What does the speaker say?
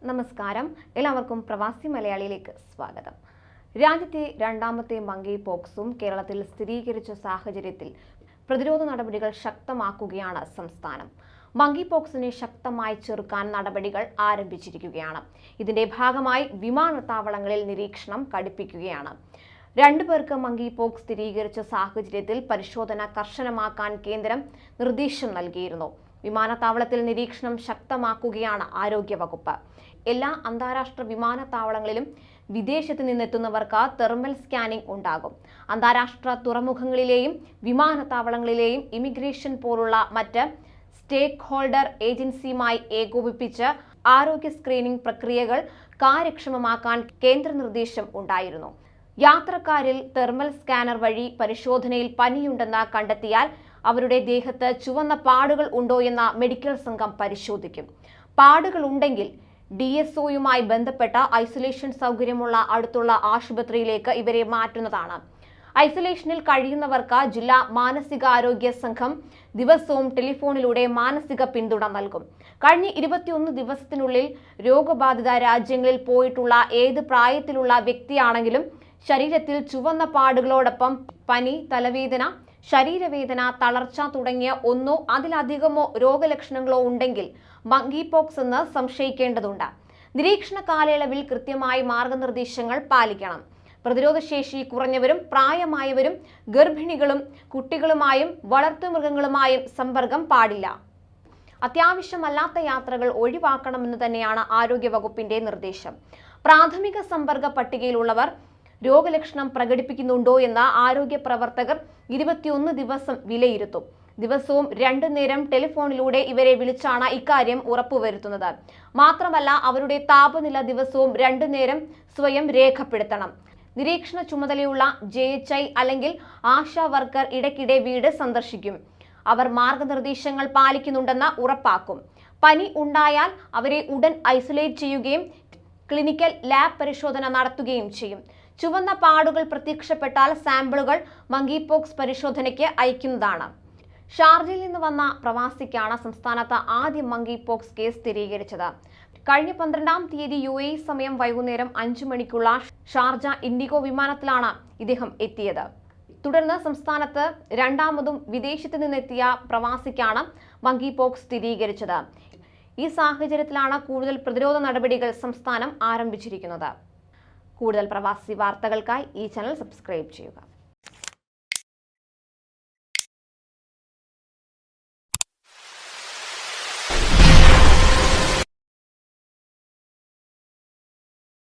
നമസ്കാരം, എല്ലാവർക്കും പ്രവാസി മലയാളിയിലേക്ക് സ്വാഗതം. രാജ്യത്തെ രണ്ടാമത്തെ മങ്കി പോക്സും കേരളത്തിൽ സ്ഥിരീകരിച്ച സാഹചര്യത്തിൽ പ്രതിരോധ നടപടികൾ ശക്തമാക്കുകയാണ് സംസ്ഥാനം. മങ്കി പോക്സിനെ ശക്തമായി ചെറുക്കാൻ നടപടികൾ ആരംഭിച്ചിരിക്കുകയാണ്. ഇതിന്റെ ഭാഗമായി വിമാനത്താവളങ്ങളിൽ നിരീക്ഷണം കടുപ്പിക്കുകയാണ്. 2 പേർക്ക് മങ്കി പോക്സ് സ്ഥിരീകരിച്ച സാഹചര്യത്തിൽ പരിശോധന കർശനമാക്കാൻ കേന്ദ്രം നിർദ്ദേശം നൽകിയിരുന്നു. വിമാനത്താവളത്തിൽ നിരീക്ഷണം ശക്തമാക്കുകയാണ് ആരോഗ്യവകുപ്പ്. എല്ലാ അന്താരാഷ്ട്ര വിമാനത്താവളങ്ങളിലും വിദേശത്ത് നിന്നെത്തുന്നവർക്ക് തെർമൽ സ്കാനിംഗ് ഉണ്ടാകും. അന്താരാഷ്ട്ര തുറമുഖങ്ങളിലെയും വിമാനത്താവളങ്ങളിലെയും ഇമിഗ്രേഷൻ പോലുള്ള മറ്റ് സ്റ്റേക്ക് ഹോൾഡർ ഏജൻസിയുമായി ഏകോപിപ്പിച്ച് ആരോഗ്യ സ്ക്രീനിംഗ് പ്രക്രിയകൾ കാര്യക്ഷമമാക്കാൻ കേന്ദ്ര നിർദ്ദേശം ഉണ്ടായിരുന്നു. യാത്രക്കാരിൽ തെർമൽ സ്കാനർ വഴി പരിശോധനയിൽ പനിയുണ്ടെന്ന് കണ്ടെത്തിയാൽ അവരുടെ ദേഹത്ത് ചുവന്ന പാടുകൾ ഉണ്ടോ എന്ന മെഡിക്കൽ സംഘം പരിശോധിക്കും. പാടുകൾ ഉണ്ടെങ്കിൽ DSOയുമായി ബന്ധപ്പെട്ട ഐസൊലേഷൻ സൗകര്യമുള്ള അടുത്തുള്ള ആശുപത്രിയിലേക്ക് ഇവരെ മാറ്റുന്നതാണ്. ഐസൊലേഷനിൽ കഴിയുന്നവർക്ക് ജില്ലാ മാനസികാരോഗ്യ സംഘം ദിവസവും ടെലിഫോണിലൂടെ മാനസിക പിന്തുണ നൽകും. കഴിഞ്ഞ 21 ദിവസത്തിനുള്ളിൽ രോഗബാധിത രാജ്യങ്ങളിൽ പോയിട്ടുള്ള ഏത് പ്രായത്തിലുള്ള വ്യക്തിയാണെങ്കിലും ശരീരത്തിൽ ചുവന്ന പാടുകളോടൊപ്പം പനി, തലവേദന, ശരീരവേദന, തളർച്ച തുടങ്ങിയ ഒന്നോ അതിലധികമോ രോഗലക്ഷണങ്ങളോ ഉണ്ടെങ്കിൽ മങ്കി പോക്സ് എന്ന് സംശയിക്കേണ്ടതുണ്ട്. നിരീക്ഷണ കാലയളവിൽ കൃത്യമായി മാർഗനിർദ്ദേശങ്ങൾ പാലിക്കണം. പ്രതിരോധശേഷി കുറഞ്ഞവരും പ്രായമായവരും ഗർഭിണികളും കുട്ടികളുമായും വളർത്തുമൃഗങ്ങളുമായും സമ്പർക്കം പാടില്ല. അത്യാവശ്യമല്ലാത്ത യാത്രകൾ ഒഴിവാക്കണമെന്ന് തന്നെയാണ് ആരോഗ്യവകുപ്പിന്റെ നിർദ്ദേശം. പ്രാഥമിക സമ്പർക്ക പട്ടികയിലുള്ളവർ രോഗലക്ഷണം പ്രകടിപ്പിക്കുന്നുണ്ടോ എന്ന് ആരോഗ്യ പ്രവർത്തകർ 21 ദിവസം വിലയിരുത്തും. ദിവസവും 2 നേരം ടെലിഫോണിലൂടെ ഇവരെ വിളിച്ചാണ് ഇക്കാര്യം ഉറപ്പുവരുത്തുന്നത്. മാത്രമല്ല, അവരുടെ താപനില ദിവസവും 2 നേരം സ്വയം രേഖപ്പെടുത്തണം. നിരീക്ഷണ ചുമതലയുള്ള JHI അല്ലെങ്കിൽ ആശാ വർക്കർ ഇടയ്ക്കിടെ വീട് സന്ദർശിക്കും. അവർ മാർഗനിർദ്ദേശങ്ങൾ പാലിക്കുന്നുണ്ടെന്ന് ഉറപ്പാക്കും. പനി ഉണ്ടായാൽ അവരെ ഉടൻ ഐസൊലേറ്റ് ചെയ്യുകയും ക്ലിനിക്കൽ ലാബ് പരിശോധന നടത്തുകയും ചെയ്യും. ചുവന്ന പാടുകൾ പ്രത്യക്ഷപ്പെട്ടാൽ സാമ്പിളുകൾ മങ്കി പോക്സ് പരിശോധനയ്ക്ക് അയക്കുന്നതാണ്. ഷാർജയിൽ നിന്ന് വന്ന പ്രവാസിക്കാണ് സംസ്ഥാനത്ത് ആദ്യ മങ്കി പോക്സ് കേസ് സ്ഥിരീകരിച്ചത്. കഴിഞ്ഞ 12-ാം തീയതി UAE സമയം വൈകുന്നേരം 5 മണിക്കുള്ള ഷാർജ ഇൻഡിഗോ വിമാനത്തിലാണ് ഇദ്ദേഹം എത്തിയത്. തുടർന്ന് സംസ്ഥാനത്ത് രണ്ടാമതും വിദേശത്ത് നിന്നെത്തിയ പ്രവാസിക്കാണ് മങ്കി പോക്സ് സ്ഥിരീകരിച്ചത്. ഈ സാഹചര്യത്തിലാണ് കൂടുതൽ പ്രതിരോധ നടപടികൾ സംസ്ഥാനം ആരംഭിച്ചിരിക്കുന്നത്. കൂടുതൽ പ്രവാസി വാർത്തകൾക്കായി ഈ ചാനൽ സബ്സ്ക്രൈബ് ചെയ്യുക.